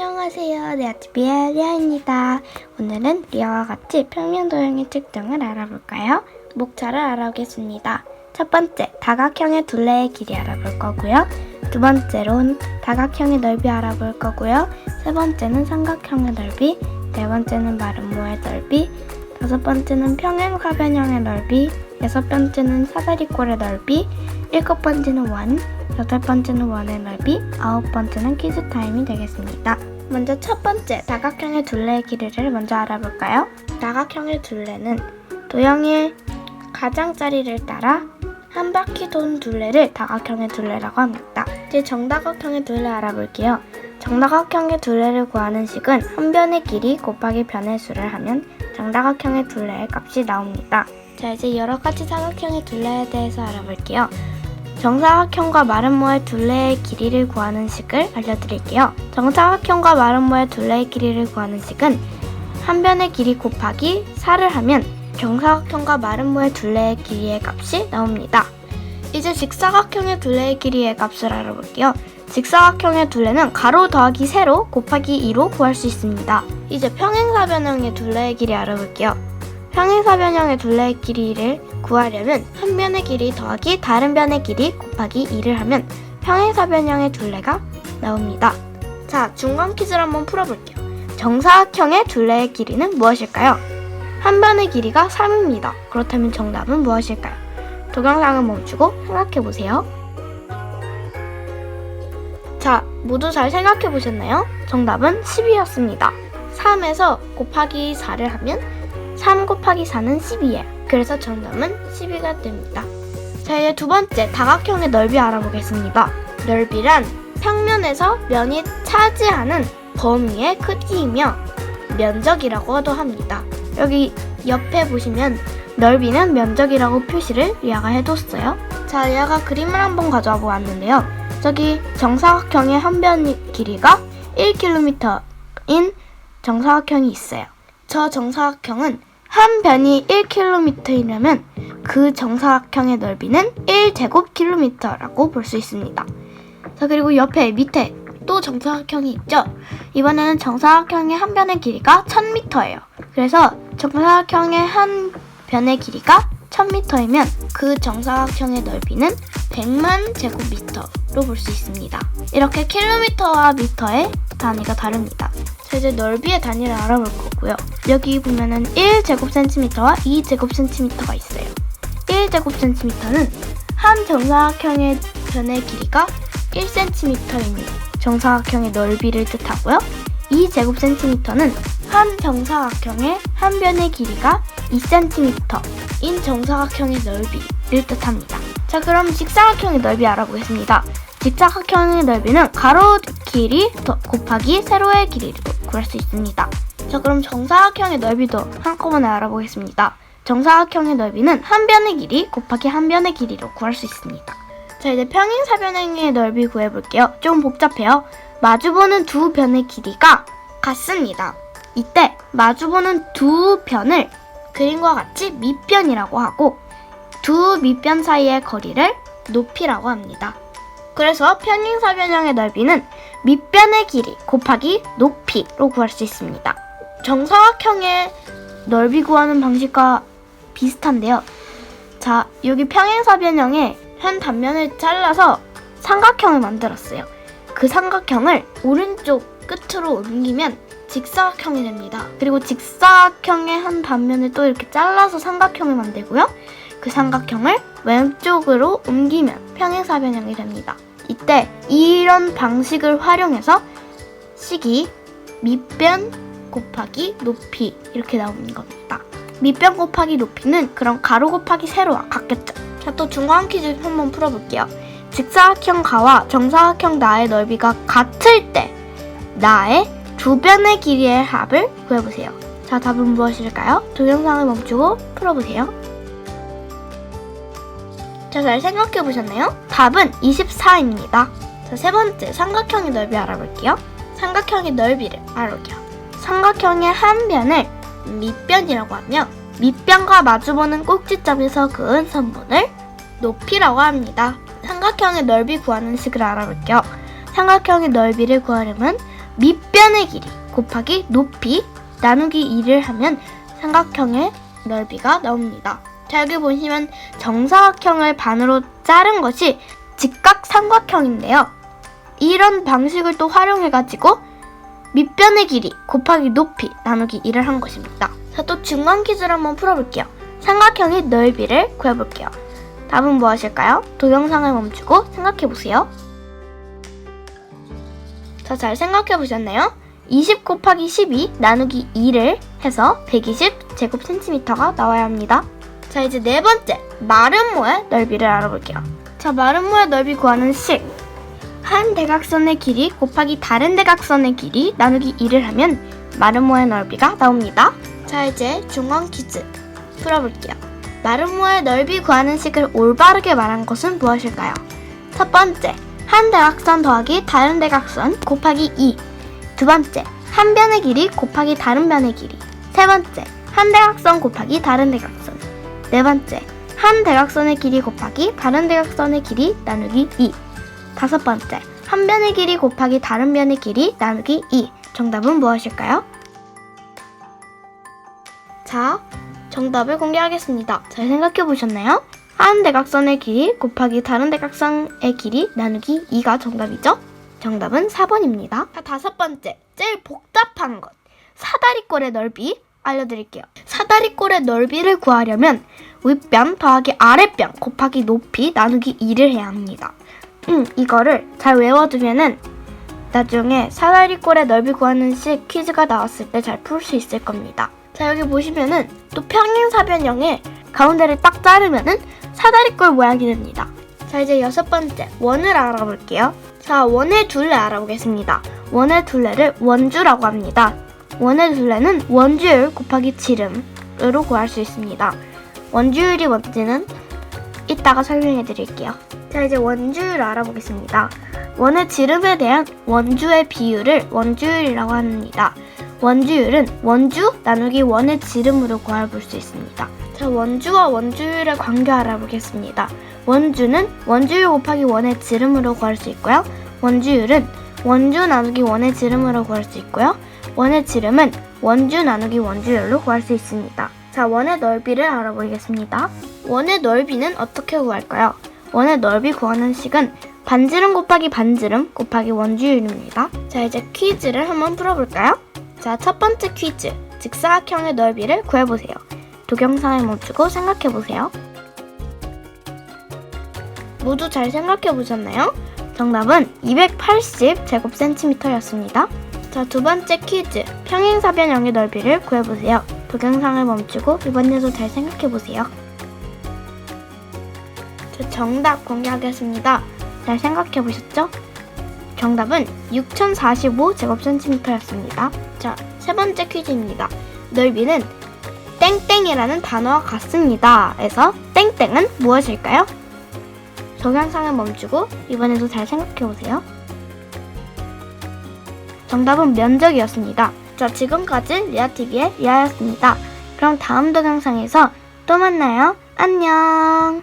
안녕하세요. 네아TV의 리아입니다. 오늘은 리아와 같이 평면도형의 특징을 알아볼까요? 목차를 알아보겠습니다. 첫 번째, 다각형의 둘레의 길이 알아볼 거고요. 두 번째로는 다각형의 넓이 알아볼 거고요. 세 번째는 삼각형의 넓이, 네 번째는 마름모의 넓이, 다섯 번째는 평행사변형의 넓이, 여섯 번째는 사다리꼴의 넓이, 일곱 번째는 원, 여덟 번째는 원의 넓이, 아홉 번째는 퀴즈 타임이 되겠습니다. 먼저 첫 번째, 다각형의 둘레의 길이를 먼저 알아볼까요? 다각형의 둘레는 도형의 가장자리를 따라 한 바퀴 돈 둘레를 다각형의 둘레라고 합니다. 이제 정다각형의 둘레 알아볼게요. 정다각형의 둘레를 구하는 식은 한 변의 길이 곱하기 변의 수를 하면 정다각형의 둘레의 값이 나옵니다. 자, 이제 여러가지 사각형의 둘레에 대해서 알아볼게요. 정사각형과 마름모의 둘레의 길이를 구하는 식을 알려드릴게요. 정사각형과 마름모의 둘레의 길이를 구하는 식은 한 변의 길이 곱하기 4를 하면 정사각형과 마름모의 둘레의 길이의 값이 나옵니다. 이제 직사각형의 둘레의 길이의 값을 알아볼게요. 직사각형의 둘레는 가로 더하기 세로 곱하기 2로 구할 수 있습니다. 이제 평행사변형의 둘레의 길이 알아볼게요. 평행사변형의 둘레의 길이를 구하려면 한 변의 길이 더하기 다른 변의 길이 곱하기 2를 하면 평행사변형의 둘레가 나옵니다. 자, 중간 퀴즈를 한번 풀어볼게요. 정사각형의 둘레의 길이는 무엇일까요? 한 변의 길이가 3입니다. 그렇다면 정답은 무엇일까요? 동영상을 멈추고 생각해보세요. 자, 모두 잘 생각해보셨나요? 정답은 10이었습니다. 3에서 곱하기 4를 하면 3 곱하기 4는 12예요. 그래서 정답은 12가 됩니다. 자, 이제 두 번째, 다각형의 넓이 알아보겠습니다. 넓이란 평면에서 면이 차지하는 범위의 크기이며 면적이라고도 합니다. 여기 옆에 보시면 넓이는 면적이라고 표시를 리아가 해뒀어요. 자, 리아가 그림을 한번 가져와 보았는데요. 저기 정사각형의 한 변 길이가 1km인 정사각형이 있어요. 저 정사각형은 한 변이 1km이라면 그 정사각형의 넓이는 1제곱킬로미터라고 볼 수 있습니다. 자, 그리고 옆에 밑에 또 정사각형이 있죠? 이번에는 정사각형의 한 변의 길이가 1000m예요. 그래서 정사각형의 한 변의 길이가 1000m이면 그 정사각형의 넓이는 100만 제곱미터로 볼 수 있습니다. 이렇게 킬로미터와 미터의 단위가 다릅니다. 자, 이제 넓이의 단위를 알아볼 거고요. 여기 보면은 1제곱cm와 2제곱cm가 있어요. 1제곱cm는 한 정사각형의 변의 길이가 1cm인 정사각형의 넓이를 뜻하고요. 2제곱cm는 한 정사각형의 한 변의 길이가 2cm인 정사각형의 넓이를 뜻합니다. 자, 그럼 직사각형의 넓이 알아보겠습니다. 직사각형의 넓이는 가로 길이 곱하기 세로의 길이로 구할 수 있습니다. 자, 그럼 정사각형의 넓이도 한꺼번에 알아보겠습니다. 정사각형의 넓이는 한 변의 길이 곱하기 한 변의 길이로 구할 수 있습니다. 자, 이제 평행사변형의 넓이 구해볼게요. 좀 복잡해요. 마주보는 두 변의 길이가 같습니다. 이때 마주보는 두 변을 그림과 같이 밑변이라고 하고 두 밑변 사이의 거리를 높이라고 합니다. 그래서 평행사변형의 넓이는 밑변의 길이 곱하기 높이로 구할 수 있습니다. 정사각형의 넓이 구하는 방식과 비슷한데요. 자, 여기 평행사변형의 한 단면을 잘라서 삼각형을 만들었어요. 그 삼각형을 오른쪽 끝으로 옮기면 직사각형이 됩니다. 그리고 직사각형의 한 단면을 또 이렇게 잘라서 삼각형을 만들고요. 그 삼각형을 왼쪽으로 옮기면 평행사변형이 됩니다. 이때 이런 방식을 활용해서 식이 밑변 곱하기 높이 이렇게 나오는 겁니다. 밑변 곱하기 높이는 그럼 가로 곱하기 세로와 같겠죠. 자, 또 중간 퀴즈 한번 풀어볼게요. 직사각형 가와 정사각형 나의 넓이가 같을 때 나의 두 변의 길이의 합을 구해보세요. 자, 답은 무엇일까요? 동영상을 멈추고 풀어보세요. 자, 잘 생각해보셨나요? 답은 24입니다. 자, 세 번째, 삼각형의 넓이 알아볼게요. 삼각형의 넓이를 알아볼게요. 삼각형의 한 변을 밑변이라고 하며 밑변과 마주보는 꼭지점에서 그은 선분을 높이라고 합니다. 삼각형의 넓이 구하는 식을 알아볼게요. 삼각형의 넓이를 구하려면 밑변의 길이 곱하기 높이 나누기 2를 하면 삼각형의 넓이가 나옵니다. 자, 여기 보시면 정사각형을 반으로 자른 것이 직각삼각형인데요. 이런 방식을 또 활용해가지고 밑변의 길이 곱하기 높이 나누기 2를 한 것입니다. 자, 또 중간 퀴즈를 한번 풀어볼게요. 삼각형의 넓이를 구해볼게요. 답은 무엇일까요? 동영상을 멈추고 생각해보세요. 자, 잘 생각해보셨나요? 20 곱하기 12 나누기 2를 해서 120 제곱센티미터가 나와야 합니다. 자, 이제 네 번째, 마름모의 넓이를 알아볼게요. 자, 마름모의 넓이 구하는 식. 한 대각선의 길이 곱하기 다른 대각선의 길이 나누기 2를 하면 마름모의 넓이가 나옵니다. 자, 이제 중간 퀴즈 풀어볼게요. 마름모의 넓이 구하는 식을 올바르게 말한 것은 무엇일까요? 첫 번째, 한 대각선 더하기 다른 대각선 곱하기 2. 두 번째, 한 변의 길이 곱하기 다른 변의 길이. 세 번째, 한 대각선 곱하기 다른 대각선. 네 번째, 한 대각선의 길이 곱하기 다른 대각선의 길이 나누기 2. 다섯 번째, 한 변의 길이 곱하기 다른 변의 길이 나누기 2. 정답은 무엇일까요? 자, 정답을 공개하겠습니다. 잘 생각해 보셨나요? 한 대각선의 길이 곱하기 다른 대각선의 길이 나누기 2가 정답이죠? 정답은 4번입니다. 자, 다섯 번째, 제일 복잡한 것. 사다리꼴의 넓이 알려드릴게요. 사다리꼴의 넓이를 구하려면 윗변 더하기 아랫변 곱하기 높이 나누기 2를 해야 합니다. 이거를 잘 외워두면은 나중에 사다리꼴의 넓이 구하는 식 퀴즈가 나왔을 때 잘 풀 수 있을 겁니다. 자, 여기 보시면은 또 평행사변형의 가운데를 딱 자르면은 사다리꼴 모양이 됩니다. 자, 이제 여섯 번째, 원을 알아볼게요. 자, 원의 둘레 알아보겠습니다. 원의 둘레를 원주라고 합니다. 원의 둘레는 원주율 곱하기 지름으로 구할 수 있습니다. 원주율이 뭔지는 이따가 설명해 드릴게요. 자, 이제 원주율을 알아보겠습니다. 원의 지름에 대한 원주의 비율을 원주율이라고 합니다. 원주율은 원주 나누기 원의 지름으로 구해볼 수 있습니다. 자, 원주와 원주율의 관계 알아보겠습니다. 원주는 원주율 곱하기 원의 지름으로 구할 수 있고요. 원주율은 원주 나누기 원의 지름으로 구할 수 있고요. 원의 지름은 원주 나누기 원주율로 구할 수 있습니다. 자, 원의 넓이를 알아보겠습니다. 원의 넓이는 어떻게 구할까요? 원의 넓이 구하는 식은 반지름 곱하기 반지름 곱하기 원주율입니다. 자, 이제 퀴즈를 한번 풀어볼까요? 자, 첫 번째 퀴즈. 직사각형의 넓이를 구해보세요. 동영상을 멈추고 생각해보세요. 모두 잘 생각해보셨나요? 정답은 280 제곱센티미터였습니다. 자, 두 번째 퀴즈. 평행사변형의 넓이를 구해보세요. 동영상을 멈추고 이번에도 잘 생각해보세요. 자, 정답 공개하겠습니다. 잘 생각해보셨죠? 정답은 6045 제곱센티미터였습니다. 자, 세 번째 퀴즈입니다. 넓이는 땡땡이라는 단어와 같습니다. 에서 땡땡은 무엇일까요? 동영상을 멈추고 이번에도 잘 생각해보세요. 정답은 면적이었습니다. 자, 지금까지 리아TV의 리아였습니다. 그럼 다음 동영상에서 또 만나요. 안녕.